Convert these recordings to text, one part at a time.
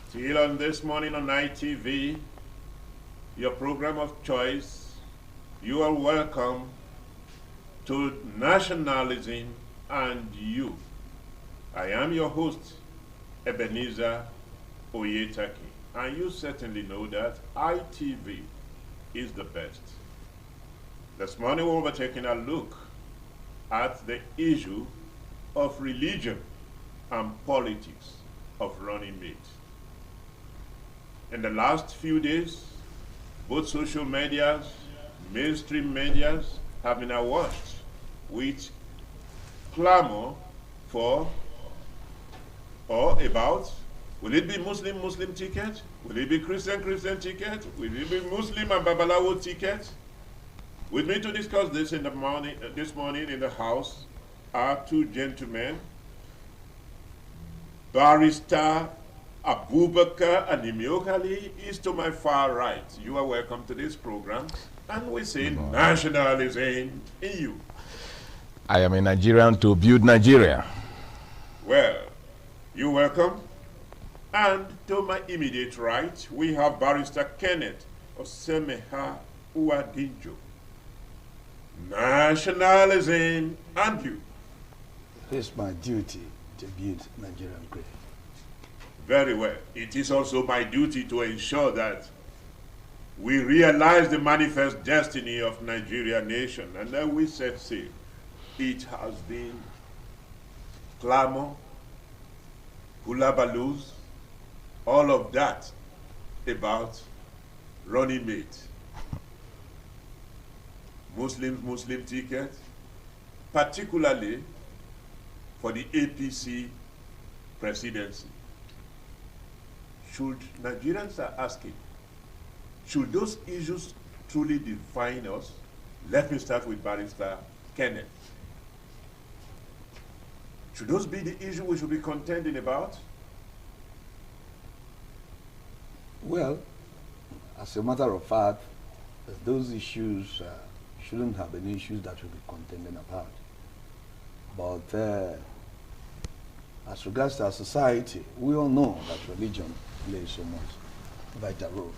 Still on This Morning on ITV, your program of choice, you are welcome to Nationalism and You. I am your host, Ebenezer Oyetaki, and you certainly know that ITV is the best. This morning we'll be taking a look at the issue of religion and politics of running mate. In the last few days, both social medias, mainstream medias have been awash with clamor for or about, will it be Muslim ticket? Will it be Christian ticket? Will it be Muslim and Babalawo ticket? With me to discuss this this morning in the house are two gentlemen, Barrister Abubakar Animiokhali is to my far right. You are welcome to this program, and we say nationalism in you. I am a Nigerian to build Nigeria. Well, you're welcome. And to my immediate right, we have Barrister Kenneth Osemeha Uwadinjo. Nationalism and you. It's my duty to build Nigerian great. Very well. It is also my duty to ensure that we realize the manifest destiny of Nigeria nation, and then we set sail. It has been clamor, hullabaloo's, all of that about running mate. Muslim ticket, particularly for the APC presidency. Should Nigerians are asking, should those issues truly define us? Let me start with Barrister Kenneth. Should those be the issue we should be contending about? Well, as a matter of fact, those issues shouldn't have been issues that should be contending about. But as regards to our society, we all know that religion plays so much vital role.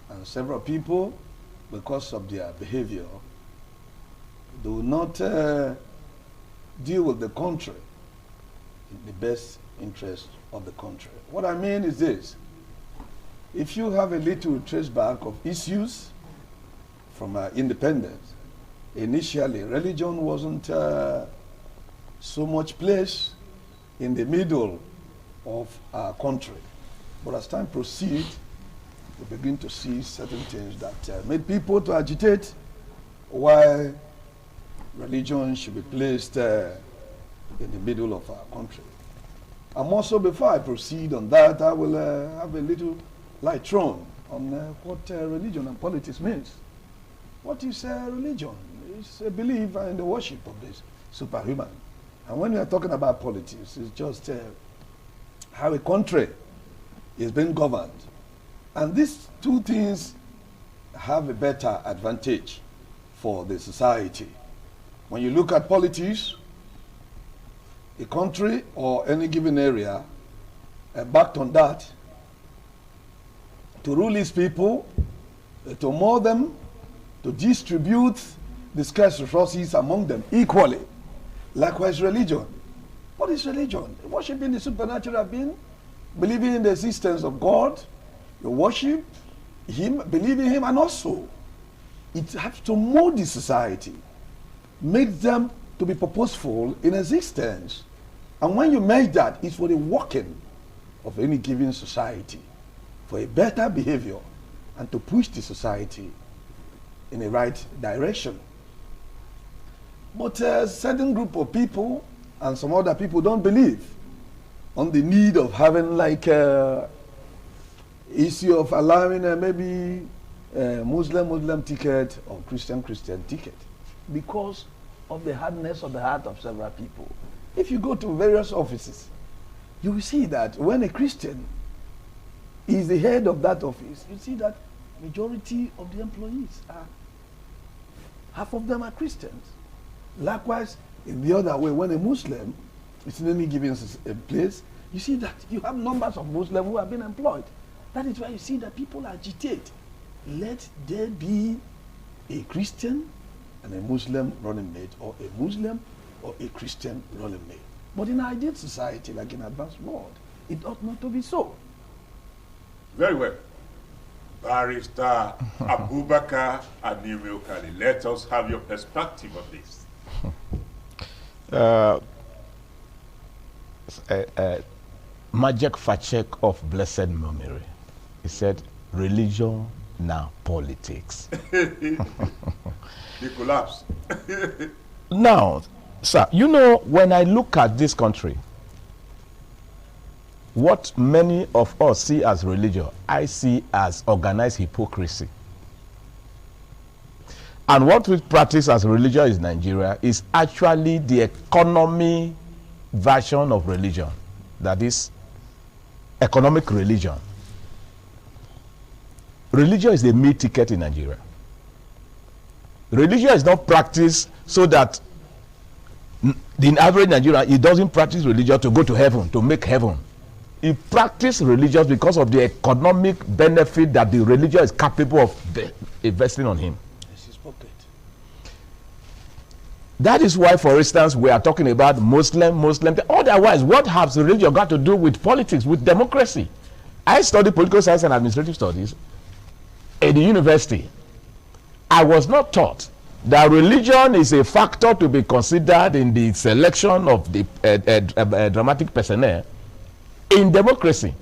And several people, because of their behavior, do not deal with the country in the best interest of the country. What I mean is this: if you have a little trace back of issues from independence, initially religion wasn't so much placed in the middle of our country. But as time proceeds, we begin to see certain things that made people to agitate why religion should be placed in the middle of our country. And also, before I proceed on that, I will have a little light thrown on what religion and politics means. What is religion? It's a belief in the worship of this superhuman. And when we are talking about politics, it's just how a country is being governed. And these two things have a better advantage for the society. When you look at politics, a country or any given area, backed on that, to rule its people, to mold them, to distribute the scarce resources among them equally. Likewise, religion. What is religion? Worshipping the supernatural being, believing in the existence of God, you worship Him, believe in Him, and also it has to mold the society, make them to be purposeful in existence. And when you make that, it's for the working of any given society, for a better behavior, and to push the society in the right direction. But a certain group of people and some other people don't believe on the need of having like issue of allowing maybe Muslim ticket or Christian ticket because of the hardness of the heart of several people. If you go to various offices, you will see that when a Christian is the head of that office, you see that majority of the employees are, half of them are Christians. Likewise, in the other way, when a Muslim is in any given place, you see that you have numbers of Muslims who have been employed. That is why you see that people agitate. Let there be a Christian and a Muslim running mate, or a Muslim or a Christian running mate. But in an ideal society, like in advanced world, it ought not to be so. Very well. Barrister Abubakar Animeokali, let us have your perspective on this. Majek Fachek of blessed memory, he said, religion now politics. The collapse. Now, sir, you know, when I look at this country, what many of us see as religion, I see as organized hypocrisy. And what we practice as religion in Nigeria is actually the economy version of religion. That is economic religion. Religion is the meal ticket in Nigeria. Religion is not practiced so that the average Nigerian, he doesn't practice religion to go to heaven, to make heaven. He practices religion because of the economic benefit that the religion is capable of investing on him. It's his pocket. That is why, for instance, we are talking about Muslim. Otherwise, what has religion got to do with politics, with democracy? I studied political science and administrative studies at the university. I was not taught that religion is a factor to be considered in the selection of the dramatic personnel in democracy.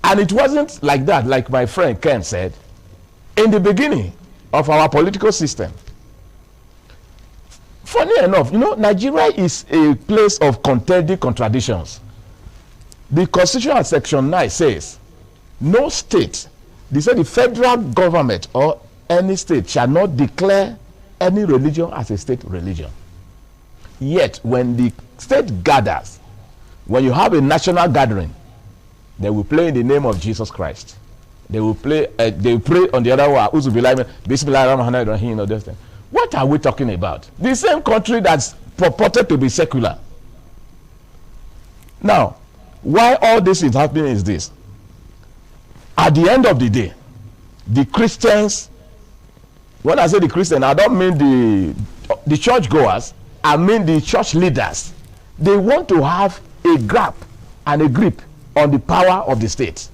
And it wasn't like that, like my friend Ken said, in the beginning of our political system. Funny enough, you know, Nigeria is a place of contending contradictions. The Constitution Section 9 says, no state, they say the federal government or any state shall not declare any religion as a state religion. Yet, when the state gathers, when you have a national gathering, they will play in the name of Jesus Christ. They will play, they will pray on the other one, Bismillah. What are we talking about? The same country that's purported to be secular. Now, why all this is happening is this. At the end of the day, the Christians, when I say the Christian, I don't mean the church goers, I mean the church leaders. They want to have a grip and a grip on the power of the state.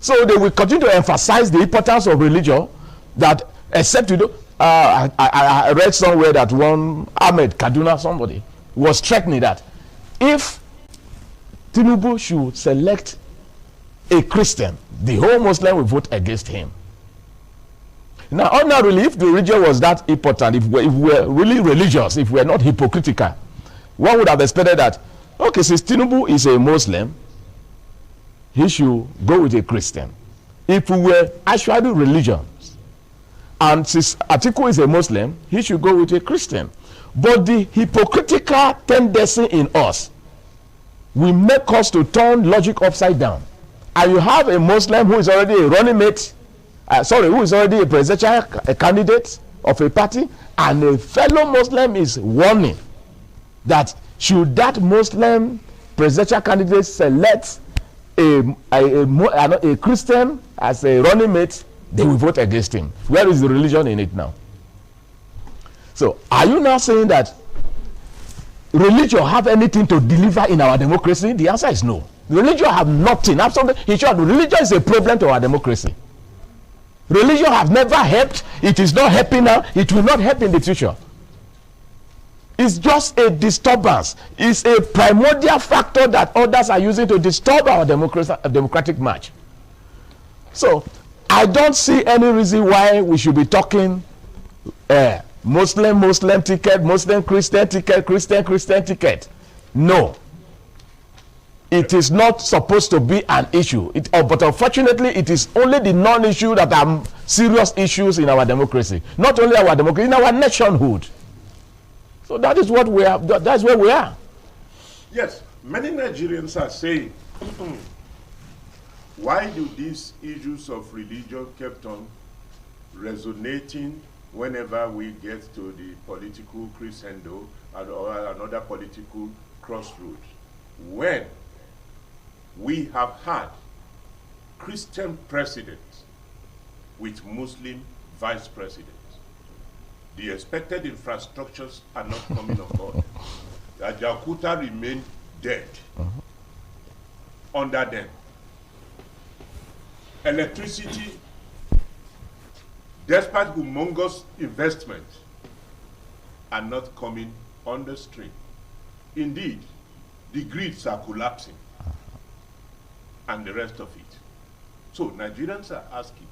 So they will continue to emphasize the importance of religion, that except you do. I read somewhere that one Ahmed Kaduna, somebody, was threatening that if Tinubu should select a Christian, the whole Muslim will vote against him. Now, ordinarily, if the religion was that important, if we were really religious, if we were not hypocritical, one would have expected that, okay, since Tinubu is a Muslim, he should go with a Christian. If we were actually religious, and since Atiku is a Muslim, he should go with a Christian. But the hypocritical tendency in us will make us to turn logic upside down. And you have a Muslim who is already a running mate, who is already a presidential candidate of a party, and a fellow Muslim is warning that should that Muslim presidential candidate select a Christian as a running mate, they will vote against him. Where is the religion in it now? So, are you now saying that religion have anything to deliver in our democracy? The answer is no. Religion have nothing. Absolutely. In short, religion is a problem to our democracy. Religion have never helped. It is not helping now. It will not help in the future. It's just a disturbance. It's a primordial factor that others are using to disturb our democratic march. So, I don't see any reason why we should be talking Muslim ticket, Muslim Christian ticket, Christian ticket. No. It is not supposed to be an issue. But unfortunately, it is only the non-issue that are serious issues in our democracy. Not only our democracy, in our nationhood. So that is what we are. That's where we are. Yes, many Nigerians are saying, why do these issues of religion kept on resonating whenever we get to the political crescendo or another political crossroads? When we have had Christian presidents with Muslim vice presidents. The expected infrastructures are not coming on board. Ajaokuta remained dead under them. Electricity, despite humongous investment, are not coming on the stream. Indeed, the grids are collapsing and the rest of it. So Nigerians are asking,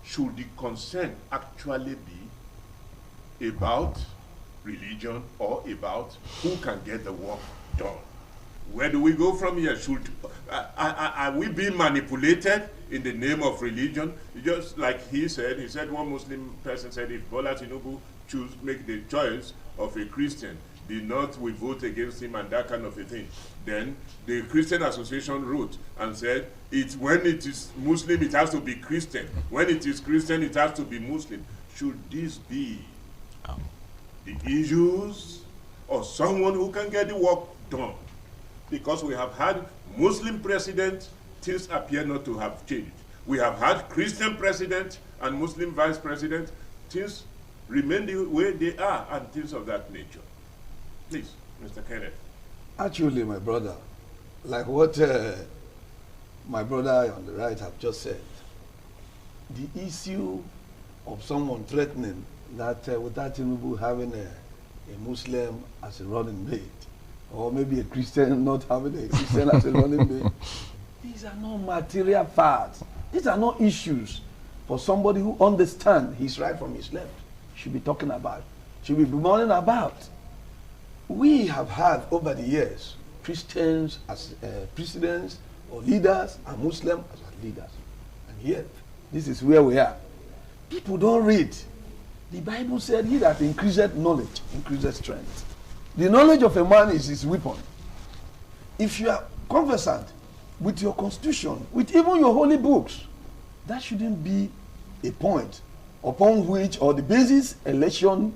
should the concern actually be about religion or about who can get the work done? Where do we go from here? Are we being manipulated in the name of religion? Just like he said one Muslim person said, if Bola Tinubu make the choice of a Christian, the North will vote against him and that kind of a thing. Then the Christian Association wrote and said, when it is Muslim, it has to be Christian. When it is Christian, it has to be Muslim. Should this be the issues or someone who can get the work done? Because we have had Muslim presidents, things appear not to have changed. We have had Christian president and Muslim vice president, things remain the way they are, and things of that nature. Please, Mr. Kenneth. Actually, my brother, like what my brother on the right have just said, the issue of someone threatening that without Tinubu having a Muslim as a running mate, or maybe a Christian not having a Christian as a running mate, these are not material facts. These are not issues for somebody who understands his right from his left. Should be talking about, should be bemoaning about. We have had over the years Christians as presidents or leaders and Muslims as leaders. And yet, this is where we are. People don't read. The Bible said, he that increaseth knowledge, increaseth strength. The knowledge of a man is his weapon. If you are conversant with your constitution, with even your holy books, that shouldn't be a point upon which, or the basis election,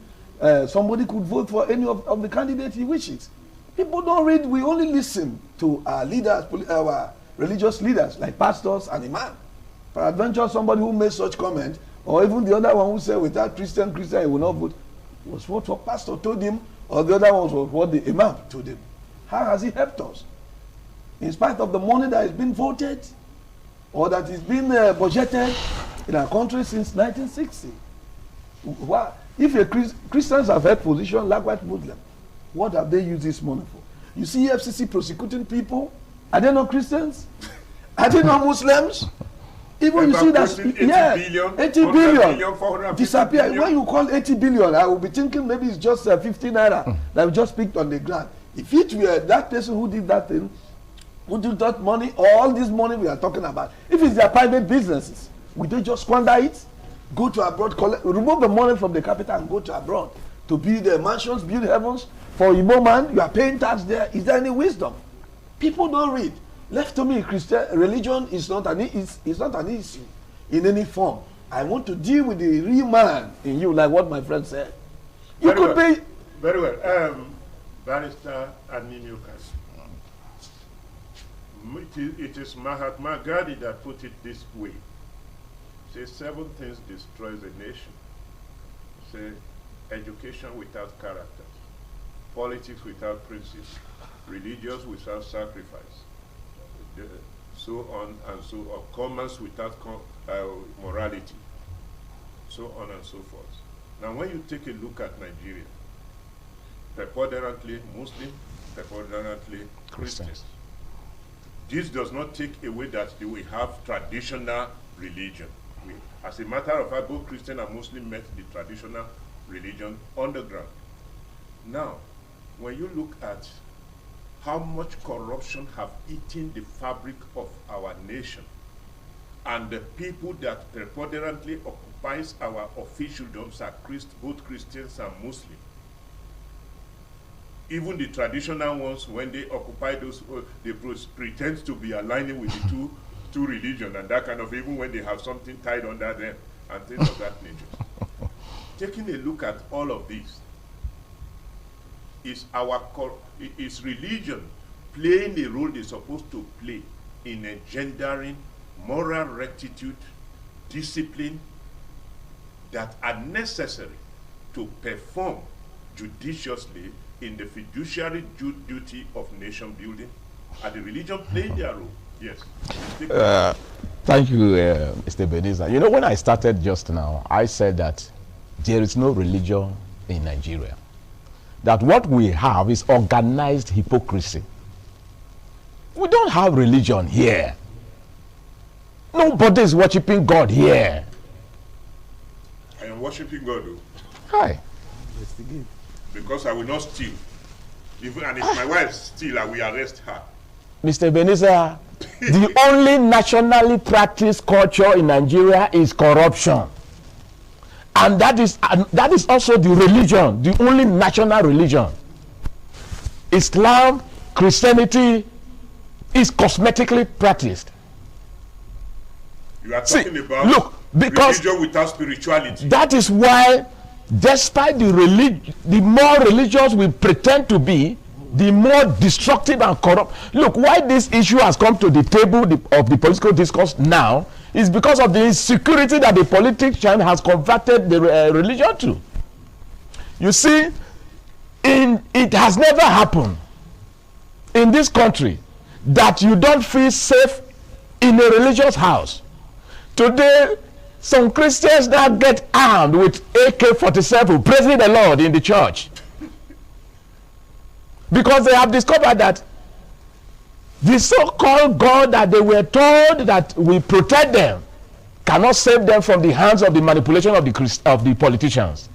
somebody could vote for any of the candidates he wishes. People don't read. We only listen to our leaders, our religious leaders, like pastors and imam. Peradventure, somebody who made such comment, or even the other one who said without Christian, he will not vote, was what the pastor told him, or the other one was what the imam told him. How has he helped us? In spite of the money that has been voted, or that is being budgeted in our country since 1960. Why? If Christians have held position, likewise Muslims, what have they used this money for? You see FCC prosecuting people. Are they not Christians? Are they not Muslims? Even you see that, 80 billion disappear. Billion. When you call 80 billion, I will be thinking maybe it's just 50 naira that we just picked on the ground. If it were that person who did that thing, who did that money, all this money we are talking about, if it's their private businesses, would they just squander it? Go to abroad, remove the money from the capital and go to abroad to build the mansions, build heavens. For Igbo man, you are paying tax there. Is there any wisdom? People don't read. Left to me, Christian religion is not an issue in any form. I want to deal with the real man in you, like what my friend said. You very could well. be Very well. Barrister Anini, it is Mahatma Gandhi that put it this way. Say 7 things destroys a nation. Say education without character, politics without principles, religious without sacrifice, so on and so on, commerce without morality, so on and so forth. Now when you take a look at Nigeria, preponderantly Muslim, preponderantly Christians. This does not take away that we have traditional religion. As a matter of fact, both Christian and Muslim met the traditional religion on the ground. Now, when you look at how much corruption have eaten the fabric of our nation, and the people that preponderantly occupies our officialdoms are both Christians and Muslim. Even the traditional ones, when they occupy those, they pretend to be aligning with the two religions and that kind of, even when they have something tied under them and things of that nature. Taking a look at all of this, is religion playing a role they're supposed to play in engendering moral rectitude, discipline that are necessary to perform judiciously in the fiduciary duty of nation building? Are the religion playing their role? Yes. Thank you, Mr. Beniza. You know, when I started just now, I said that there is no religion in Nigeria. That what we have is organized hypocrisy. We don't have religion here. Nobody is worshiping God here. I am worshiping God, though. Hi. Because I will not steal. And if my wife steals, I will arrest her. Mr. Beniza, the only nationally practiced culture in Nigeria is corruption. And that is also the religion, the only national religion. Islam, Christianity is cosmetically practiced. You are talking about look, because religion without spirituality. That is why, despite the more religious we pretend to be, the more destructive and corrupt. Look, why this issue has come to the table of the political discourse now is because of the insecurity that the politician has converted the religion to. You see, it has never happened in this country that you don't feel safe in a religious house. Today, some Christians now get armed with AK-47, praising the Lord in the church. Because they have discovered that the so-called God that they were told that will protect them cannot save them from the hands of the manipulation of the politicians.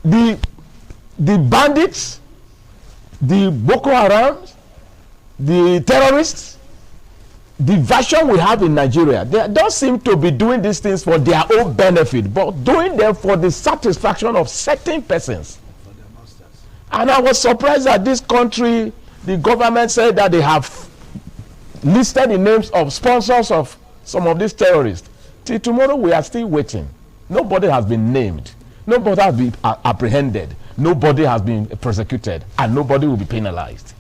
The bandits, the Boko Haram, the terrorists, the version we have in Nigeria, they don't seem to be doing these things for their own benefit, but doing them for the satisfaction of certain persons. And I was surprised that this country, the government said that they have listed the names of sponsors of some of these terrorists. Till tomorrow, we are still waiting. Nobody has been named. Nobody has been apprehended. Nobody has been prosecuted. And nobody will be penalized.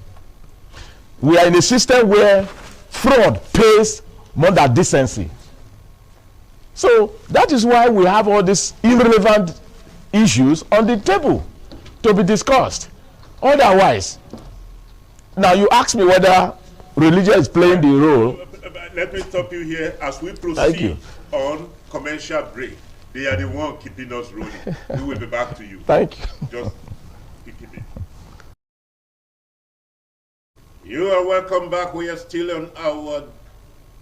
We are in a system where fraud pays more than decency. So that is why we have all these irrelevant issues on the table to be discussed. Otherwise, now you ask me whether religion is playing the role. Let me stop you here as we proceed on commercial break. They are the one keeping us rolling. We will be back to you. Thank you. Just keep it. You are welcome back. We are still on our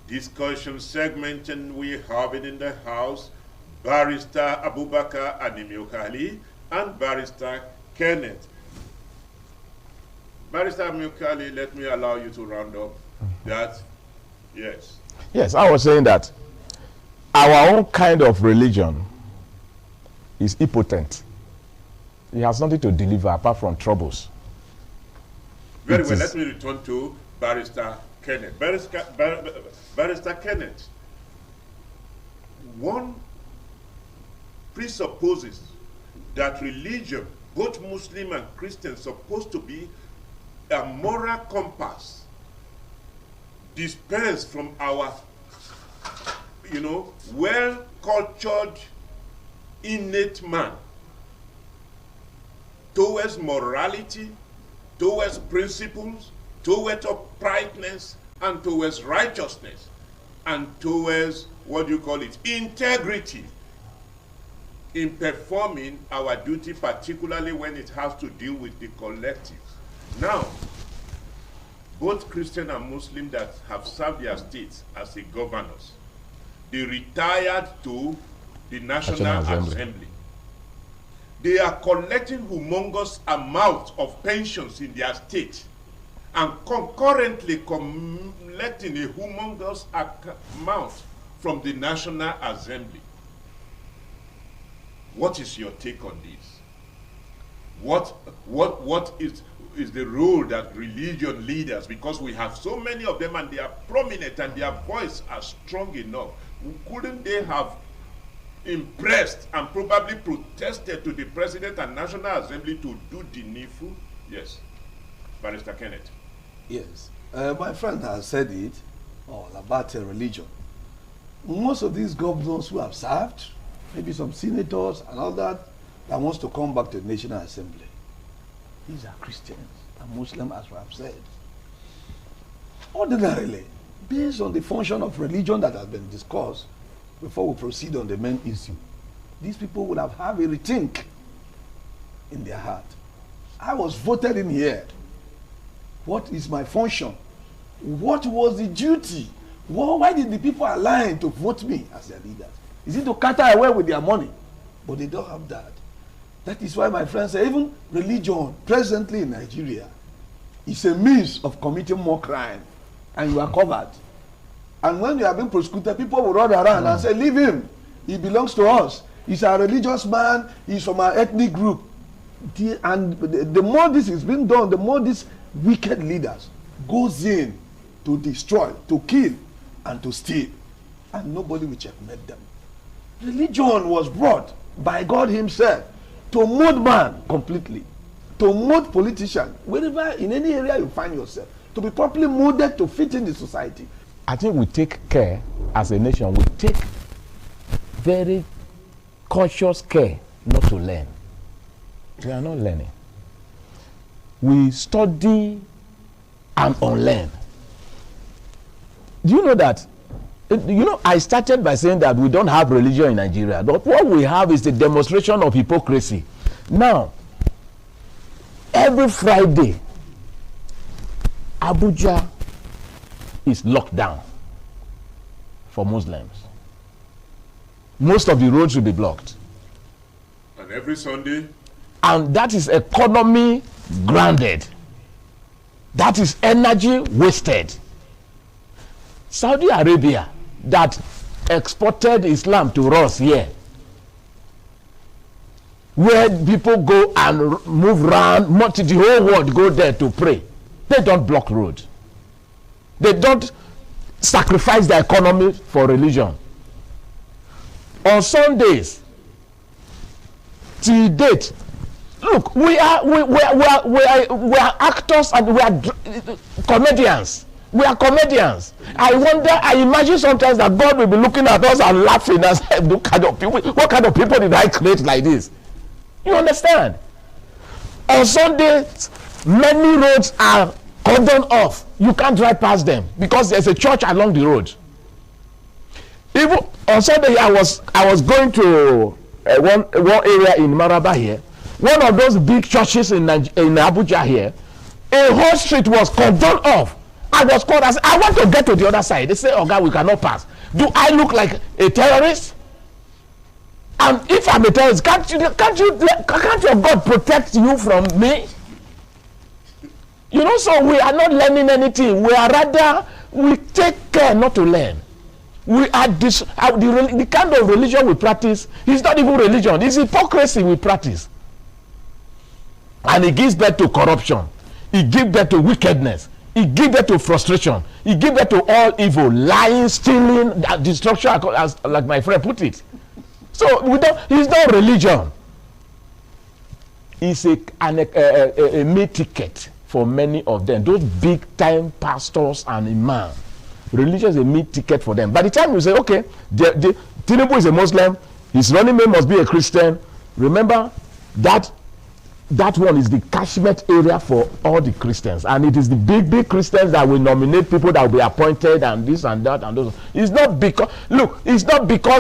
discussion segment, and we have it in the house Barrister Abubakar Animyokali and Barrister Kenneth. Barrister Animyokali, let me allow you to round up that. Yes. Yes, I was saying that our own kind of religion is impotent. It has nothing to deliver apart from troubles. Very well. Let me return to Barrister Kenneth. Barrister Kenneth, one presupposes that religion, both Muslim and Christian, is supposed to be a moral compass dispensed from our, well-cultured, innate man towards morality, towards principles, towards uprightness, and towards righteousness, and towards, integrity in performing our duty, particularly when it has to deal with the collective. Now, both Christian and Muslim that have served their states as the governors, they retired to the National Assembly. They are collecting humongous amounts of pensions in their state and concurrently collecting a humongous amount from the National Assembly. What is your take on this? What is the role that religion leaders, because we have so many of them and they are prominent and their voice are strong enough, couldn't they have impressed and probably protested to the President and National Assembly to do the needful? Yes. Barrister Kenneth. Yes. My friend has said it all about religion. Most of these governors who have served, maybe some senators and all that wants to come back to the National Assembly, these are Christians and Muslims, as we have said. Ordinarily, based on the function of religion that has been discussed, before we proceed on the main issue, these people would have a rethink in their heart. I was voted in here. What is my function? What was the duty? Why did the people align to vote me as their leaders? Is it to cater away with their money? But they don't have that. That is why my friends say even religion presently in Nigeria is a means of committing more crime, and you are covered. And when you are being prosecuted, people will run around and say, leave him. He belongs to us. He's a religious man. He's from our ethnic group. And the more this is being done, the more these wicked leaders goes in to destroy, to kill, and to steal. And nobody will checkmate them. Religion was brought by God himself to mold man completely, to mold politicians, wherever, in any area you find yourself, to be properly molded to fit in the society. I think we take care as a nation, we take very conscious care not to learn. We are not learning. We study and unlearn. Do you know that? I started by saying that we don't have religion in Nigeria, but what we have is the demonstration of hypocrisy. Now, every Friday, Abuja is locked down for Muslims. Most of the roads will be blocked. And every Sunday? And that is economy grounded. That is energy wasted. Saudi Arabia, that exported Islam to us here, where people go and move around, the whole world go there to pray. They don't block roads. They don't sacrifice their economy for religion. On Sundays, till date, look, we are actors and we are comedians. We are comedians. I imagine sometimes that God will be looking at us and laughing and saying, what kind of people did I create like this? You understand? On Sundays, many roads are cordoned off. You can't drive past them because there's a church along the road. Even on Sunday, I was going to one area in Maraba here. One of those big churches in Abuja here. A whole street was cordoned off. I was called as I want to get to the other side. They say, "Oh God, we cannot pass." Do I look like a terrorist? And if I'm a terrorist, can't your God protect you from me? So we are not learning anything. We take care not to learn. We are the kind of religion we practice is not even religion. It's hypocrisy we practice. And it gives birth to corruption. It gives birth to wickedness. It gives birth to frustration. It gives birth to all evil, lying, stealing, destruction, as like my friend put it. So it's not religion. It's a meal ticket for many of them. Those big time pastors and imams. Religion is a meal ticket for them. By the time you say, okay, Tinubu is a Muslim, his running mate must be a Christian, remember that one is the catchment area for all the Christians, and it is the big Christians that will nominate people that will be appointed and this and that and those. It's not because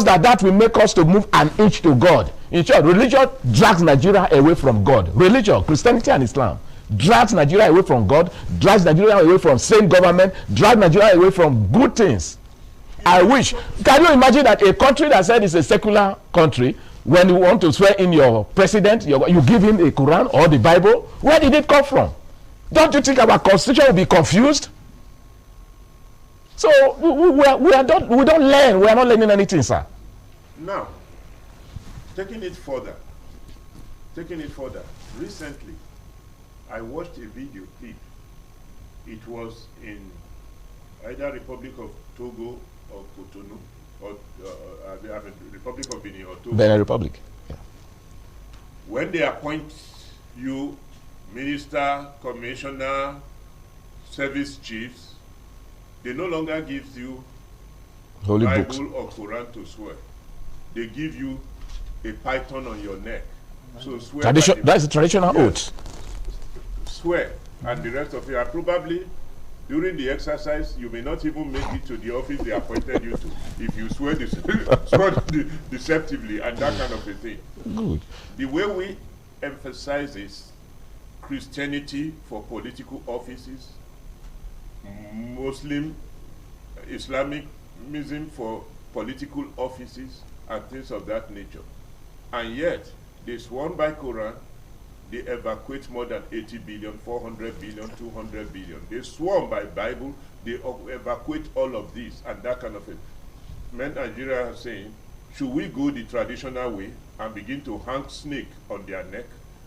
that will make us to move an inch to God. In short, religion drags Nigeria away from God. Religion, Christianity and Islam drags Nigeria away from God, drags Nigeria away from sane government, drags Nigeria away from good things. I wish. Can you imagine that a country that said it's a secular country, when you want to swear in your president, you give him a Quran or the Bible? Where did it come from? Don't you think our constitution will be confused? So we don't learn. We are not learning anything, sir. Now, taking it further, recently, I watched a video clip. It was in either Republic of Togo or Cotonou, or Republic of Benin or Togo. Benin Republic. Yeah. When they appoint you minister, commissioner, service chiefs, they no longer give you Holy Bible books. or Quran to swear. They give you a python on your neck. So swear. Tradition, that's the traditional Yes. oath. Swear, and the rest of you are probably during the exercise. You may not even make it to the office they appointed you to if you swear, swear deceptively and that kind of a thing. Good. The way we emphasize is Christianity for political offices, Muslim, Islamism for political offices, and things of that nature. And yet, they sworn by Quran, they evacuate more than 80 billion, 400 billion, 200 billion. They sworn by Bible, they evacuate all of this and that kind of thing. Men Nigeria are saying, should we go the traditional way and begin to hang snake on their neck?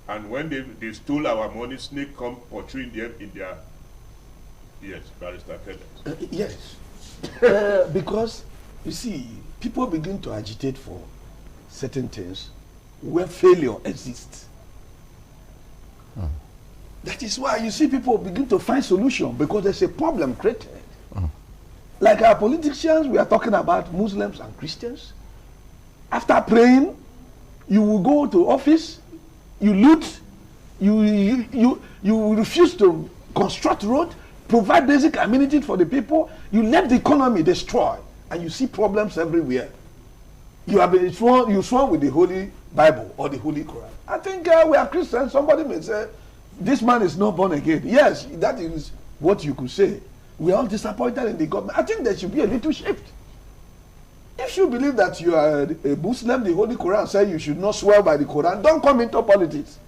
And when they stole our money, snake come pursuing them in their... Yes, Barrister Kenneth. Yes. Because, you see, people begin to agitate for certain things where failure exists. That is why you see people begin to find solution because there's a problem created. Like our politicians, we are talking about Muslims and Christians. After praying, you will go to office, you loot, you refuse to construct road, provide basic amenities for the people, you let the economy destroy, and you see problems everywhere. You have been sworn with the Holy Bible or the Holy Quran. I think we are Christians. Somebody may say, this man is not born again. Yes, that is what you could say. We are all disappointed in the government. I think there should be a little shift. If you believe that you are a Muslim, the Holy Quran says you should not swear by the Quran, don't come into politics.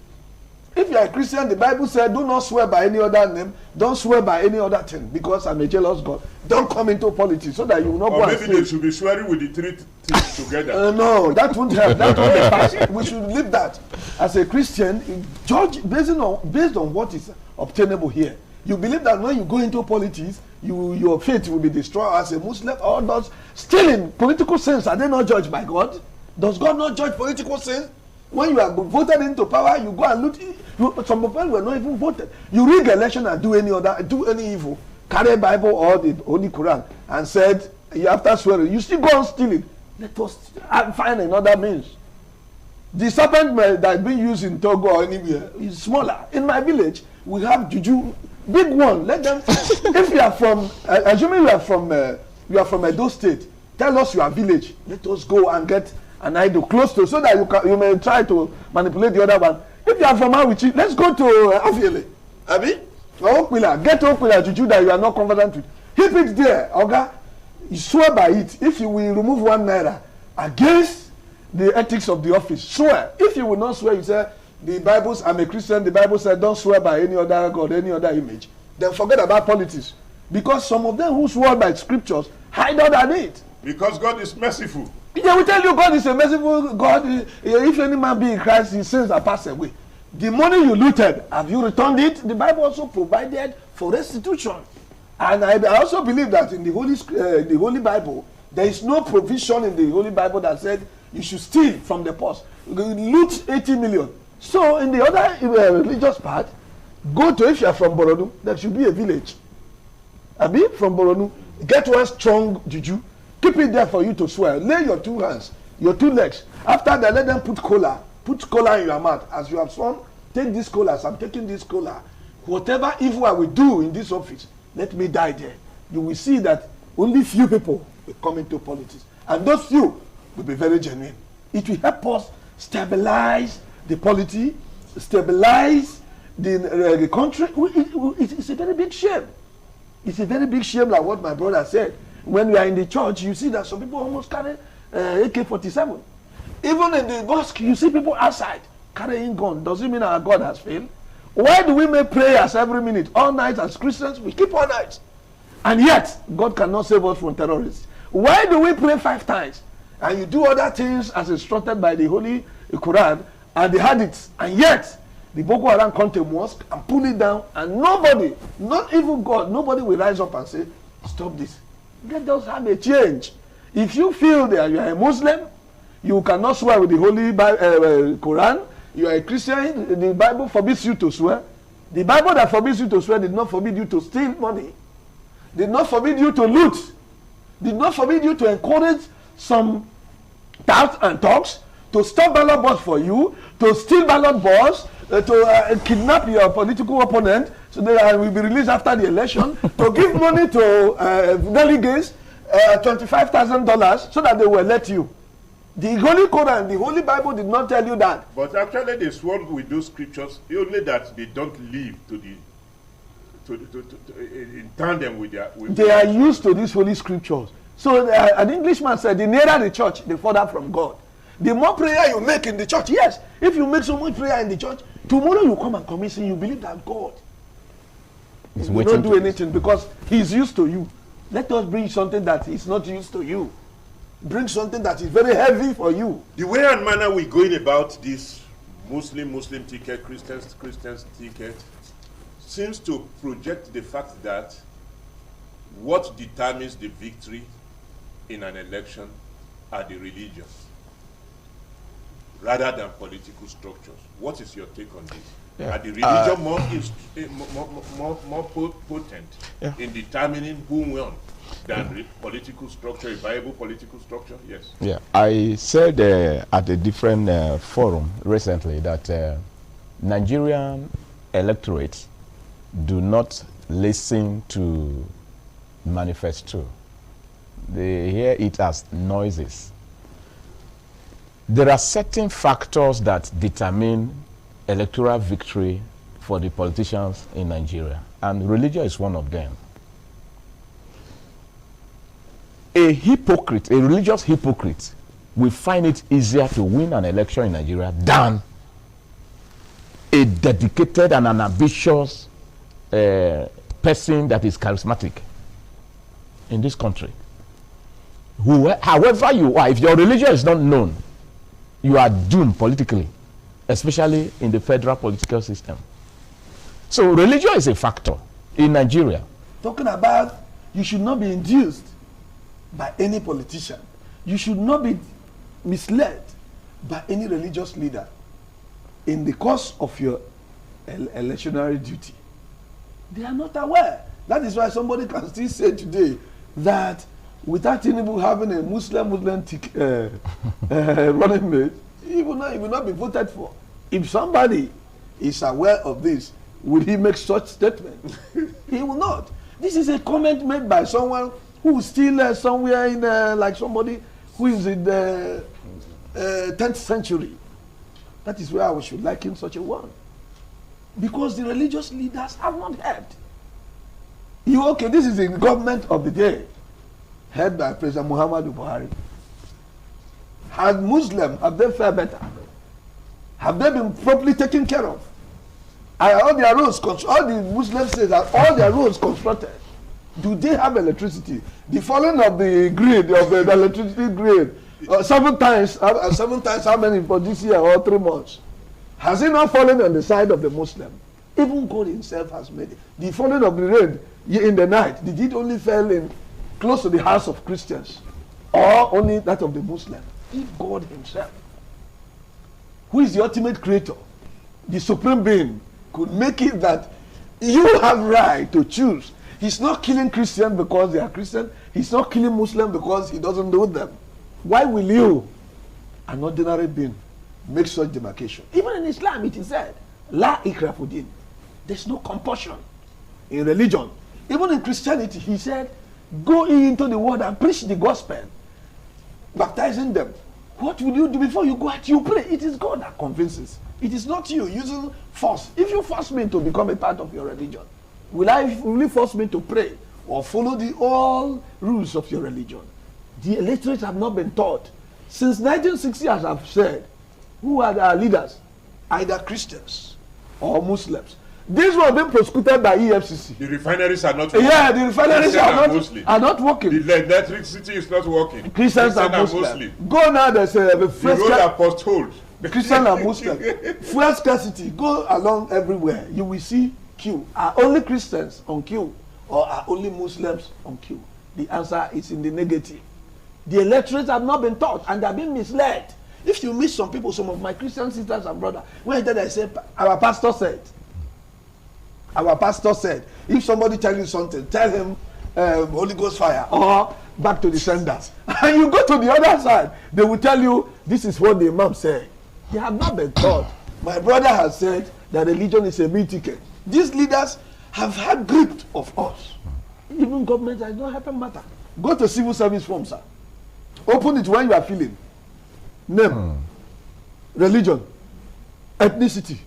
If you are a Christian, the Bible says do not swear by any other name, don't swear by any other thing, because I'm a jealous God. Don't come into politics so that you will not go and maybe they should be swearing with the three things together. No, that won't help. That won't be possible. We should leave that. As a Christian, judge based on what is obtainable here. You believe that when you go into politics, your faith will be destroyed. As a Muslim, all those stealing political sins, are they not judged by God? Does God not judge political sins? When you are voted into power, you go and loot. Some people were not even voted. You rig election and do any evil, carry a Bible or the Holy Quran, and said after swearing, you still go on stealing. Let us find another means. The serpent that is being used in Togo or anywhere is smaller. In my village, we have juju, big one. Let them. If you are from, assuming you are from Edo State, tell us your village. Let us go and get an idol close to, so that you may try to manipulate the other one. If you are from Awichi, let's go to Afiele. Abi? Or Okpila. Get Okpila juju that you are not confident with. Keep it there, okay? You swear by it. If you will remove 1 naira against the ethics of the office, swear. If you will not swear, you say, the Bible, I'm a Christian, the Bible said don't swear by any other God, any other image. Then forget about politics. Because some of them who swear by scriptures hide under it. Because God is merciful. Yeah, we tell you God is a merciful God. If any man be in Christ, his sins are passed away. The money you looted, have you returned it? The Bible also provided for restitution. And I also believe that in the Holy Bible, there is no provision in the Holy Bible that said you should steal from the purse. Loot 80 million. So in the other religious part, go to, if you are from Boronu, there should be a village. Abi, from Boronu, get one strong juju. Keep it there for you to swear. Lay your 2 hands, your 2 legs. After that, let them put cola. Put cola in your mouth. As you have sworn, take this cola. As I'm taking this cola, whatever evil I will do in this office, let me die there. You will see that only few people will come into politics. And those few will be very genuine. It will help us stabilize the polity, stabilize the country. It's a very big shame. It's a very big shame, like what my brother said. When we are in the church, you see that some people almost carry AK-47. Even in the mosque, you see people outside carrying guns. Does it mean our God has failed? Why do we make prayers every minute, all night as Christians? We keep all night. And yet, God cannot save us from terrorists. Why do we pray 5 times? And you do other things as instructed by the Holy Quran and the Hadiths. And yet, the Boko Haram come to a mosque and pull it down. And nobody, not even God, nobody will rise up and say, stop this. Let us have a change. If you feel that you are a Muslim, you cannot swear with the Holy Quran, you are a Christian, the Bible forbids you to swear, The Bible that forbids you to swear did not forbid you to steal money, did not forbid you to loot, did not forbid you to encourage some touts and talks, to stop ballot box for you, to steal ballot box, to kidnap your political opponent so they will be released after the election, to give money to delegates, $25,000 so that they will elect you. The Holy Quran, the Holy Bible did not tell you that. But actually they swore with those scriptures only that they don't live in tandem with their... They are used to these holy scriptures. So an Englishman said, the nearer the church, the further from God. The more prayer you make in the church, yes, if you make so much prayer in the church, tomorrow you come and commission, you believe that God will not do anything because he's used to you. Let us bring something that is not used to you. Bring something that is very heavy for you. The way and manner we're going about this Muslim ticket, Christians ticket, seems to project the fact that what determines the victory in an election are the religions rather than political structures. What is your take on this? Yeah. Are the religion more potent in determining who won than political structure, a viable political structure? Yes. Yeah, I said at a different forum recently that Nigerian electorates do not listen to manifesto. They hear it as noises. There are certain factors that determine electoral victory for the politicians in Nigeria, and religion is one of them. A hypocrite, a religious hypocrite, will find it easier to win an election in Nigeria than a dedicated and an ambitious person that is charismatic in this country. However you are, if your religion is not known, you are doomed politically, especially in the federal political system. So religion is a factor in Nigeria. Talking about, you should not be induced by any politician. You should not be misled by any religious leader in the course of your electionary duty. They are not aware. That is why somebody can still say today that without Tinubu having a Muslim running mate, he will not be voted for. If somebody is aware of this, would he make such statement? He will not. This is a comment made by someone who is still somewhere in like somebody who is in the 10th century. That is where I should liken such a one. Because the religious leaders have not heard. Okay, this is the government of the day, head by President Muhammadu Buhari. Have Muslims, have they fared better? Have they been properly taken care of? Are all their roads, all the Muslims say that all their roads constructed? Do they have electricity? The falling of the grid, of the electricity grid, 7 times how many for this year or 3 months? Has it not fallen on the side of the Muslim? Even God himself has made it. The falling of the rain in the night, did it only fall in close to the house of Christians or only that of the Muslim? If God himself, who is the ultimate creator, the supreme being, could make it that you have right to choose. He's not killing Christians because they are Christian. He's not killing Muslims because he doesn't know them. Why will you, an ordinary being, make such demarcation? Even in Islam it is said, La ikra fi din. There's no compulsion in religion. Even in Christianity, he said, go into the world and preach the gospel, baptizing them. What will you do before you go out? You pray. It is God that convinces. It is not you using force. If you force me to become a part of your religion, will you force me to pray or follow the all rules of your religion? The electorate have not been taught. Since 1960, as I've said, who are our leaders? Either Christians or Muslims. These were being prosecuted by EFCC. The refineries are not working. Yeah, the refineries are not working. The electricity is not working. Christians are Muslim. Go now, there's a first the road are postholed. Christians are Muslim. Fuel scarcity. Go along everywhere. You will see queue. Are only Christians on queue or are only Muslims on queue? The answer is in the negative. The electorates have not been taught and they are being misled. If you meet some people, some of my Christian sisters and brothers, when they say, our pastor said, Our pastor said, if somebody tells you something, tell him Holy Ghost fire or back to the senders. And you go to the other side, they will tell you, this is what the imam said. They have not been taught. My brother has said that religion is a meal ticket. These leaders have had grip of us. Even government has not helped matter. Go to civil service form, sir. Open it when you are feeling. Name, religion, ethnicity.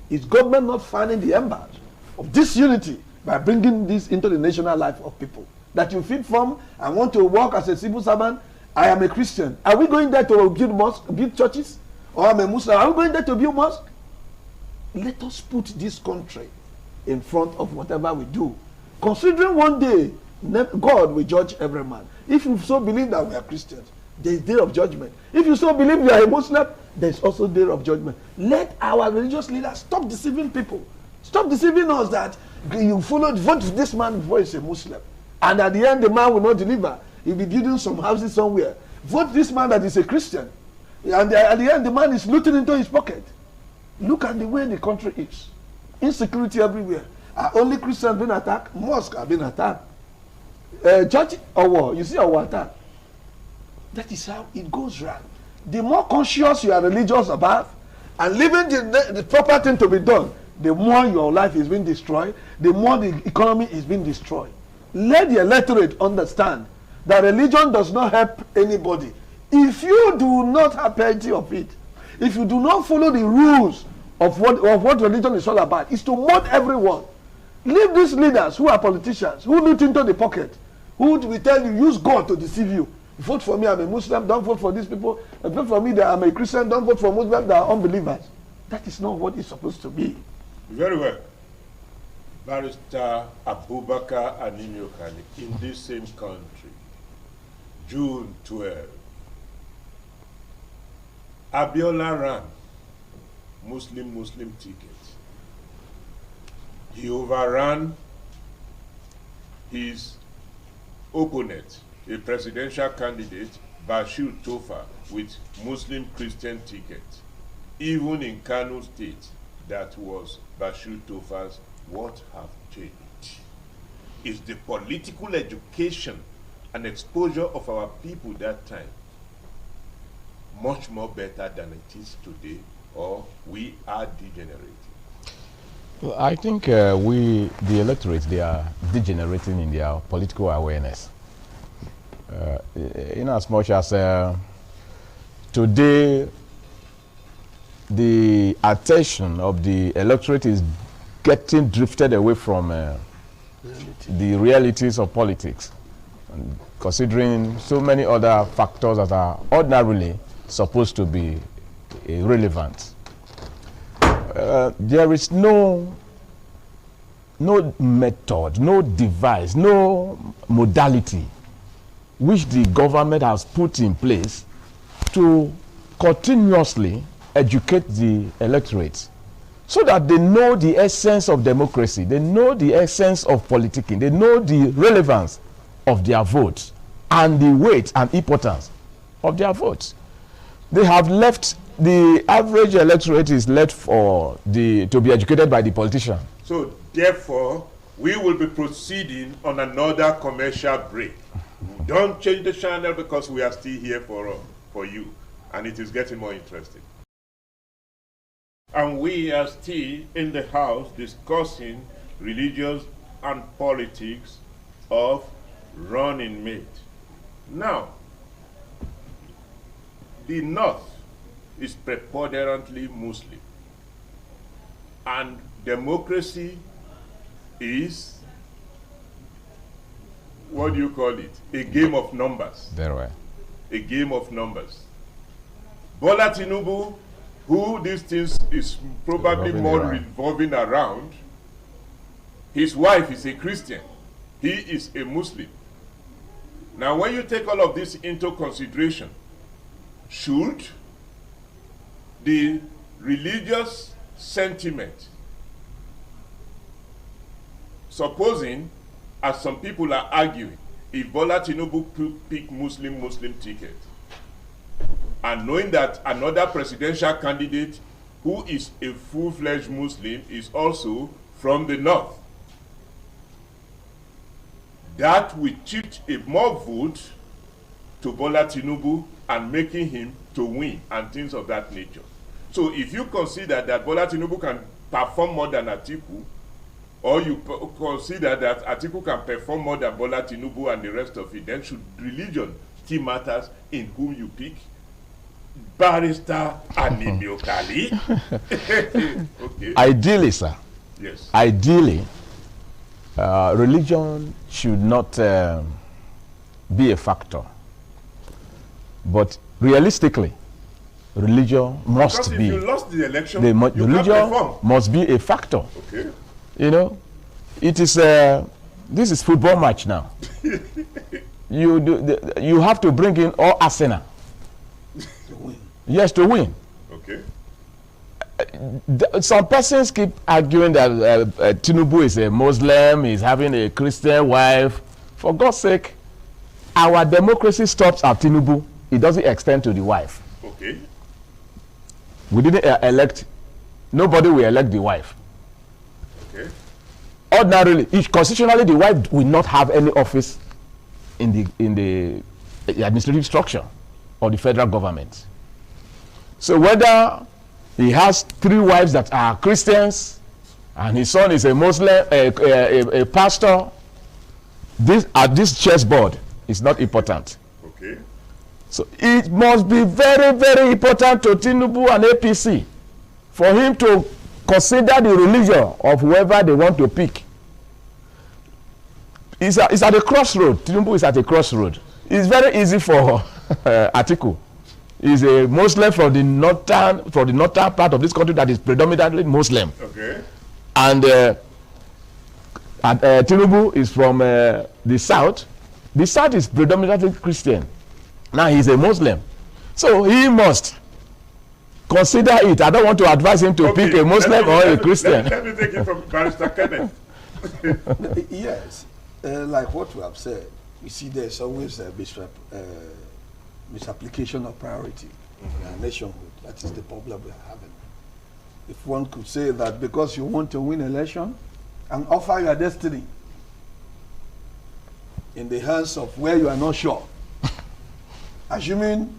Is government not finding the embers of this unity by bringing this into the national life of people? That you fit from, I want to work as a civil servant, I am a Christian. Are we going there to build mosques, build churches? Or I'm a Muslim, are we going there to build mosques? Let us put this country in front of whatever we do. Considering one day, God will judge every man. If you so believe that we are Christians, there is day of judgment. If you so believe you are a Muslim, there is also day of judgment. Let our religious leaders stop deceiving people. Stop deceiving us that you vote this man before he's a Muslim. And at the end, the man will not deliver. He'll be building some houses somewhere. Vote this man that is a Christian. And at the end, the man is looting into his pocket. Look at the way the country is. Insecurity everywhere. Are only Christians being attacked? Mosques are being attacked. Church or war? You see our attack. That is how it goes round. The more conscious you are religious about and leaving the proper thing to be done, the more your life is being destroyed, the more the economy is being destroyed. Let the electorate understand that religion does not help anybody. If you do not have plenty of it, if you do not follow the rules of what religion is all about, is to mold everyone. Leave these leaders who are politicians, who loot into the pocket, who will tell you, use God to deceive you. Vote for me, I'm a Muslim, don't vote for these people. Vote for me, that I'm a Christian, don't vote for Muslims, that are unbelievers. That is not what it's supposed to be. Very well. Barrister Abubakar Aniniokani, in this same country, June 12, Abiola ran Muslim ticket. He overran his opponent, a presidential candidate, Bashir Tofa, with Muslim Christian ticket. Even in Kano State, that was Bashir Tofa's. What have changed? Is the political education and exposure of our people that time much more better than it is today, or we are degenerating? Well, I think the electorate, they are degenerating in their political awareness. In as much as today the attention of the electorate is getting drifted away from the realities of politics, and considering so many other factors that are ordinarily supposed to be irrelevant. There is no method, no device, no modality which the government has put in place to continuously educate the electorate so that they know the essence of democracy, they know the essence of politicking, they know the relevance of their votes and the weight and importance of their votes. They have left, the average electorate is left to be educated by the politician. So therefore, we will be proceeding on another commercial break. Don't change the channel because we are still here for you, and it is getting more interesting. And we are still in the house discussing religions and politics of running mate. Now, the North is preponderantly Muslim, and democracy is, what do you call it? A game of numbers. Very well. A game of numbers. Bola Tinubu, who these things is probably more revolving around, his wife is a Christian. He is a Muslim. Now, when you take all of this into consideration, should the religious sentiment, supposing, as some people are arguing, if Bola Tinubu could pick Muslim ticket, and knowing that another presidential candidate who is a full-fledged Muslim is also from the north, that will tilt a more vote to Bola Tinubu and making him to win and things of that nature. So if you consider that Bola Tinubu can perform more than Atiku, or you consider that Atiku can perform more than Bola Tinubu and the rest of it, then should religion still matters in whom you pick? Barrister Anibio Kali. Okay. Ideally, sir. Yes. Ideally, religion should not be a factor. But realistically, religion must because be. if you lost the election, religion must be a factor. Okay. You know, it is. This is football match now. You have to bring in all Arsenal. To win. Yes, to win. Okay. Some persons keep arguing that Tinubu is a Muslim, he's having a Christian wife. For God's sake, our democracy stops at Tinubu. It doesn't extend to the wife. Okay. We didn't elect. Nobody will elect the wife. Okay. Ordinarily, constitutionally, the wife will not have any office in the administrative structure of the federal government. So whether he has 3 wives that are Christians and his son is a Muslim, a pastor, this at this chessboard is not important. Okay. So it must be very, very important to Tinubu and APC for him to consider the religion of whoever they want to pick. It's at a crossroad. Tinubu is at a crossroad. It's very easy for Atiku. He's a Muslim from the northern part of this country that is predominantly Muslim. Okay. And Tinubu is from the south. The south is predominantly Christian. Now he's a Muslim. So he must consider it. I don't want to advise him to pick a Muslim or a Christian. Let me take it from Barrister Kenneth. Yes. Like what we have said, you see there's always a misapplication of priority in nationhood. That is the problem we are having. If one could say that because you want to win election and offer your destiny in the hands of where you are not sure, assuming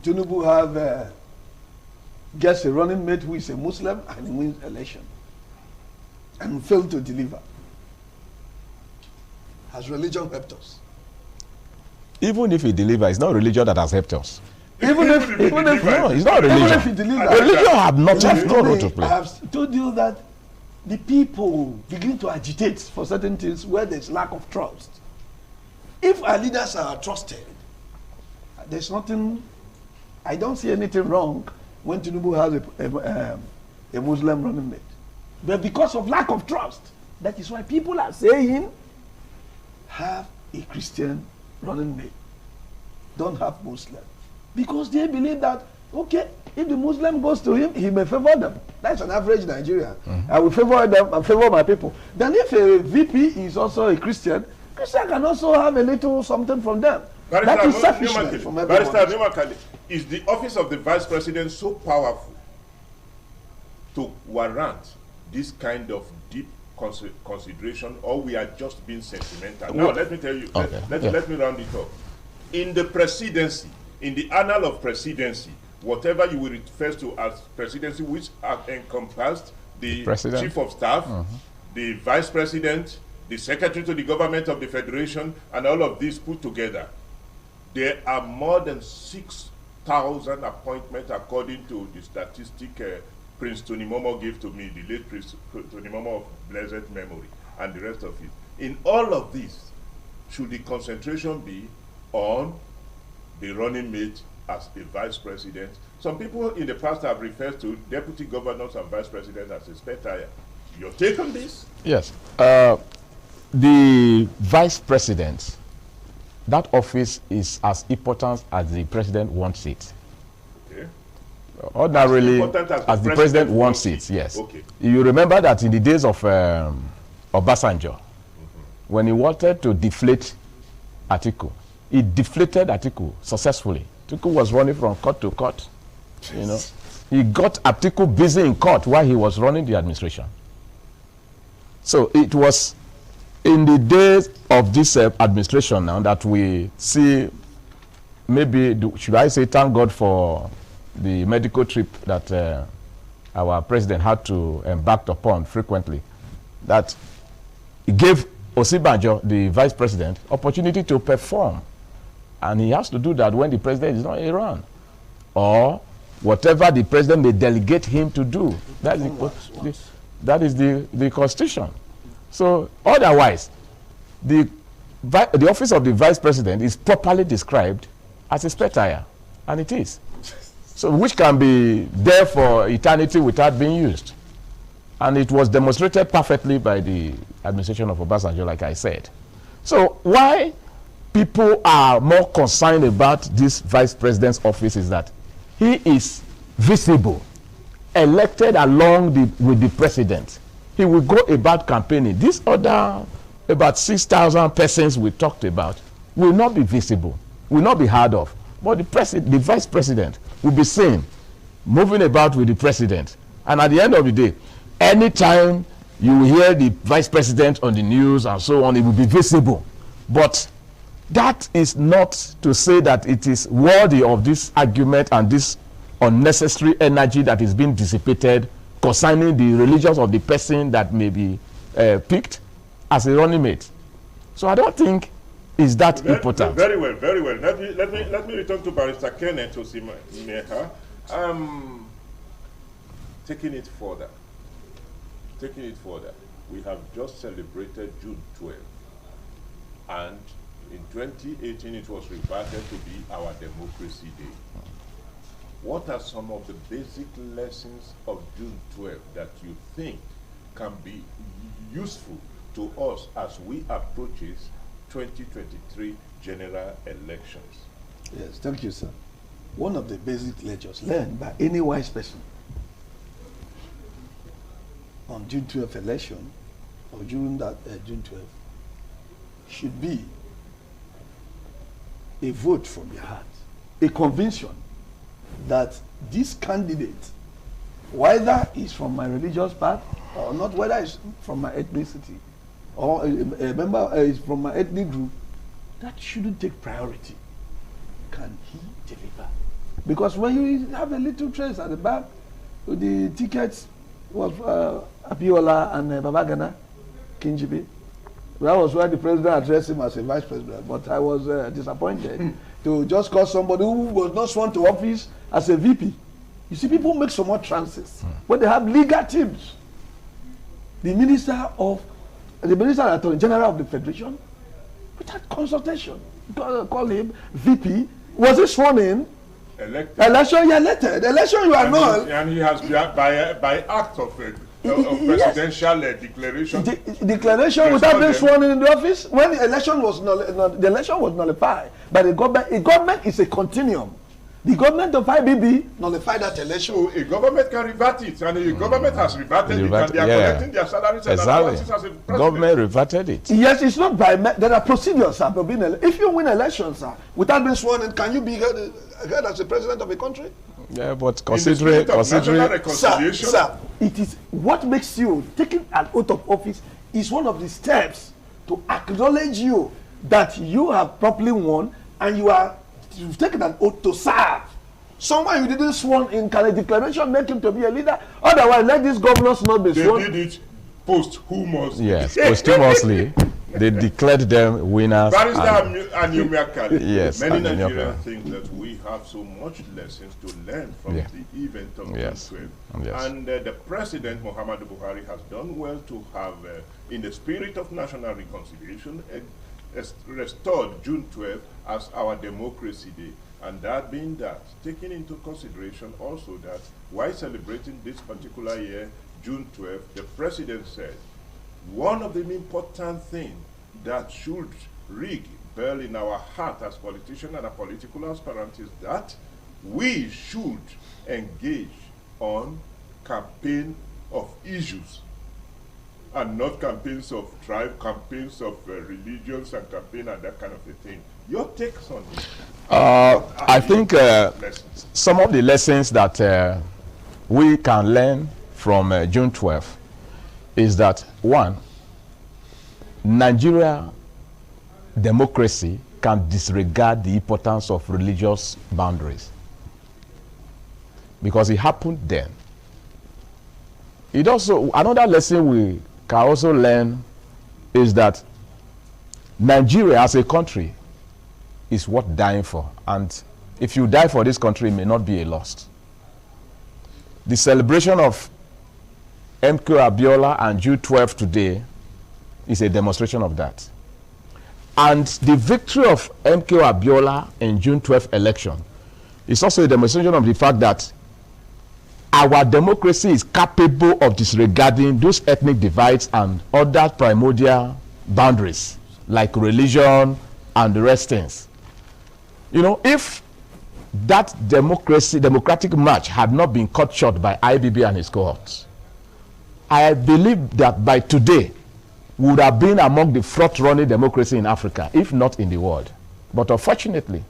Tinubu have gets a running mate who is a Muslim and he wins election and fail to deliver, has religion helped us? Even if he delivers, it's not religion that has helped us. Even if No, it's not religion. Even if he delivers, Religion have nothing, no role to I play. have told you that the people begin to agitate for certain things where there's lack of trust. If our leaders are trusted, there's nothing. I don't see anything wrong when Tinubu has a Muslim running mate. But because of lack of trust, that is why people are saying, have a Christian running mate. Don't have Muslim. Because they believe that, okay, if the Muslim goes to him, he may favor them. That's an average Nigerian. I will favor them and favor my people. Then if a VP is also a Christian, Christian can also have a little something from them. That is selfishness from everyone. Barrister, is the office of the vice president so powerful to warrant this kind of deep consideration, or we are just being sentimental? Now, let me tell you, Okay. let me round it up. In the presidency, in the annal of presidency, whatever you will refer to as presidency, which have encompassed the President. chief of staff, the vice president, the secretary to the government of the federation, and all of these put together, there are more than 6,000 appointments according to the statistic Prince Tony Momo gave to me, the late Prince Tony Momo of blessed memory, and the rest of it. In all of this, should the concentration be on the running mate as a vice president? Some people in the past have referred to deputy governors and vice presidents as a spare tire. Your take on this? Yes. The vice president, that office is as important as the president wants it. Okay. Ordinarily, as the president wants it, yes. Okay. You remember that in the days of Obasanjo, when he wanted to deflate Atiku, he deflated Atiku successfully. Atiku was running from court to court, you know. he got Atiku busy in court while he was running the administration. So it was in the days of this administration now that we see, maybe, should I say, thank God for the medical trip that our president had to embark upon frequently, that he gave Osibanjo, the vice president, opportunity to perform. And he has to do that when the president is not around, or whatever the president may delegate him to do. That is the constitution. So otherwise, the office of the vice president is properly described as a spare tire, and it is. So which can be there for eternity without being used. And it was demonstrated perfectly by the administration of Obasanjo, like I said. So why people are more concerned about this vice president's office is that he is visible, elected along with the president. He will go about campaigning. These other about 6,000 persons we talked about will not be visible, will not be heard of. But the vice president will be seen moving about with the president. And at the end of the day, anytime you will hear the vice president on the news and so on, it will be visible. But that is not to say that it is worthy of this argument and this unnecessary energy that is being dissipated concerning the religions of the person that may be picked as a running mate. So I don't think it's that important. Very well, very well. Let me return to Barrister Kenneth Osimeha. Taking it further, we have just celebrated June 12th, and in 2018 it was reverted to be our Democracy Day. What are some of the basic lessons of June 12th that you think can be useful to us as we approach 2023 general elections? Yes, thank you, sir. One of the basic lectures learned by any wise person on June 12th election, or during that June 12th, should be a vote from your heart, a conviction that this candidate, whether it's from my religious path or not, whether it's from my ethnicity or a member is from my ethnic group, that shouldn't take priority. Can he deliver? Because when you have a little trace at the back, with the tickets was Abiola and Babagana Kinjibe. That was why the president addressed him as a vice president. But I was disappointed to just call somebody who was not sworn to office as a VP. You see, people make so much chances when they have legal teams. The minister and attorney general of the federation, without consultation, call him VP. Was he sworn in? Elected. Election, you elected. Election, you are not. And he has by act of presidential declaration. Declaration without being sworn in the office. When the election was nullified by the government. A government is a continuum. The government of IBB nullified that election. So a government can revert it, and the government has reverted it, and they are collecting their salaries and allowances as a president. Government reverted it. Yes, it's not by there are procedures, sir. If you win elections, sir, without being sworn in, can you be heard as the president of a country? Yeah, but considering sir, it is what makes you taking an oath of office is one of the steps to acknowledge you that you have properly won and you've taken an oath to serve. Someone you didn't sworn in, can a declaration make him to be a leader? Otherwise, let these governors not be sworn. They did it posthumously. Yes, posthumously. They declared them winners. Barrister and you yes, many Nigerians think that we have so much lessons to learn from the event of June 12. Yes. And the President, Muhammadu Buhari, has done well to have, in the spirit of national reconciliation, restored June 12 as our Democracy Day. And that being that, taking into consideration also that while celebrating this particular year, June 12, the President said, one of the important things that should ring bell in our heart as politicians and a political aspirant is that we should engage on campaign of issues and not campaigns of tribe, campaigns of religions and campaign and that kind of a thing. Your takes on it? I think some of the lessons that we can learn from June 12th is that, one, Nigeria democracy can disregard the importance of religious boundaries, because it happened then. It also, another lesson we can also learn is that Nigeria as a country is worth dying for, and if you die for this country, it may not be a loss. The celebration of MK Abiola and June 12 today is a demonstration of that. And the victory of MK Abiola in June 12 election is also a demonstration of the fact that our democracy is capable of disregarding those ethnic divides and other primordial boundaries like religion and the rest things. You know, if that democratic march had not been cut short by IBB and his cohorts, I believe that by today we would have been among the front-running democracy in Africa, if not in the world. But unfortunately,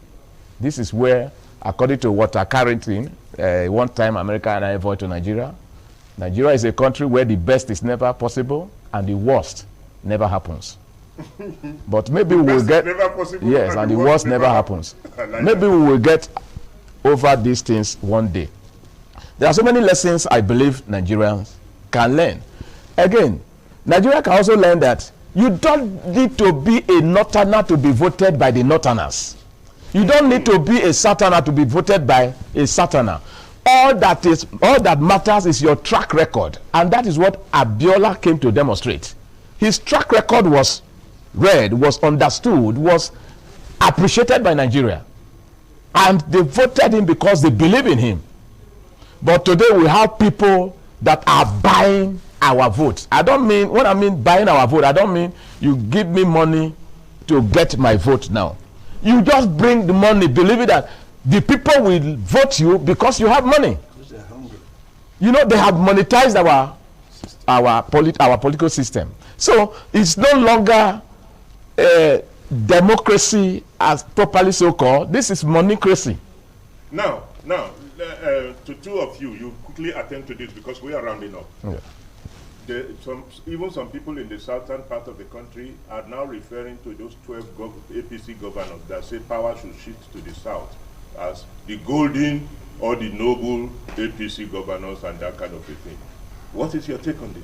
this is where, according to Walter Carrington, one time America and I voted to Nigeria. Nigeria is a country where the best is never possible and the worst never happens. But maybe we will get, yes, and the worst never happens. Maybe we will get over these things one day. There are so many lessons I believe Nigerians can learn. Again, Nigeria can also learn that you don't need to be a northerner to be voted by the northerners. You don't need to be a southerner to be voted by a southerner. All that matters is your track record, and that is what Abiola came to demonstrate. His track record was read, was understood, was appreciated by Nigeria, and they voted him because they believe in him. But today we have people that are buying our votes. I don't mean, when I mean buying our vote, I don't mean you give me money to get my vote now. You just bring the money, believing that the people will vote you because you have money. Because they're hungry. You know, they have monetized our political system. So it's no longer democracy as properly so called. This is moneycracy. Now, to two of you, you quickly attend to this because we are rounding up. Yeah. Even some people in the southern part of the country are now referring to those 12 APC governors that say power should shift to the south as the golden or the noble APC governors and that kind of a thing. What is your take on this?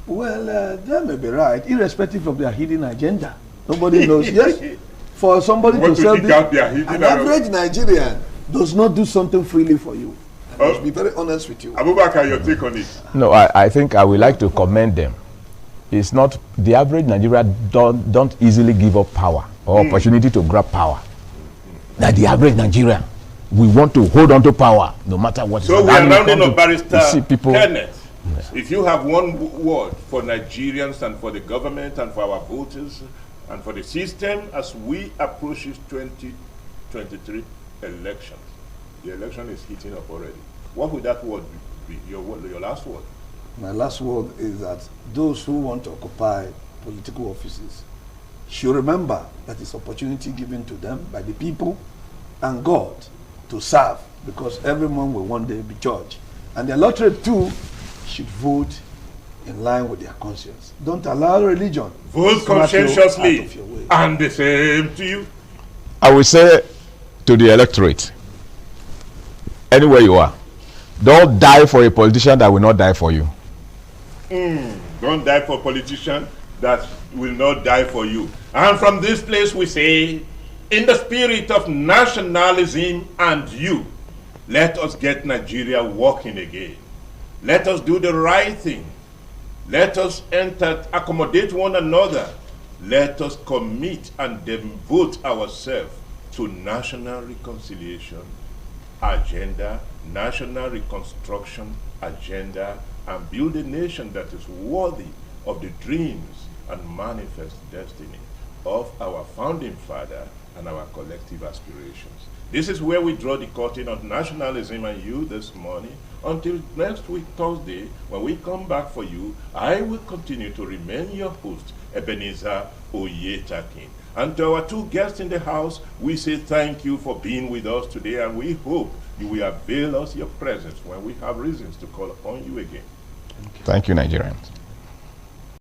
Well, they may be right, irrespective of their hidden agenda. Nobody knows. Yes, for somebody to sell this, an average Nigerian does not do something freely for you. I must be very honest with you. Abubakar, your take on it? No, I think I would like to commend them. It's not the average Nigerian don't easily give up power or opportunity to grab power. That the average Nigerian, we want to hold on to power no matter what. So we are rounding up, Barrister Kenneth. Yes. If you have one word for Nigerians and for the government and for our voters and for the system as we approach this 2023 elections, the election is heating up already. What would that word be? Your last word? My last word is that those who want to occupy political offices should remember that it's opportunity given to them by the people and God to serve, because everyone will one day be judged. And the electorate too should vote in line with their conscience. Don't allow religion. Vote conscientiously. And the same to you. I will say to the electorate, anywhere you are, don't die for a politician that will not die for you. Don't die for a politician that will not die for you. And from this place we say, in the spirit of nationalism and you, let us get Nigeria walking again. Let us do the right thing. Let us accommodate one another. Let us commit and devote ourselves to national reconciliation agenda, national reconstruction agenda, and build a nation that is worthy of the dreams and manifest destiny of our founding father and our collective aspirations. This is where we draw the curtain on Nationalism and You this morning. Until next week, Thursday, when we come back for you, I will continue to remain your host, Ebenezer Oyetakin. And to our two guests in the house, we say thank you for being with us today, and we hope you will avail us your presence when we have reasons to call upon you again. Thank you, Nigerians.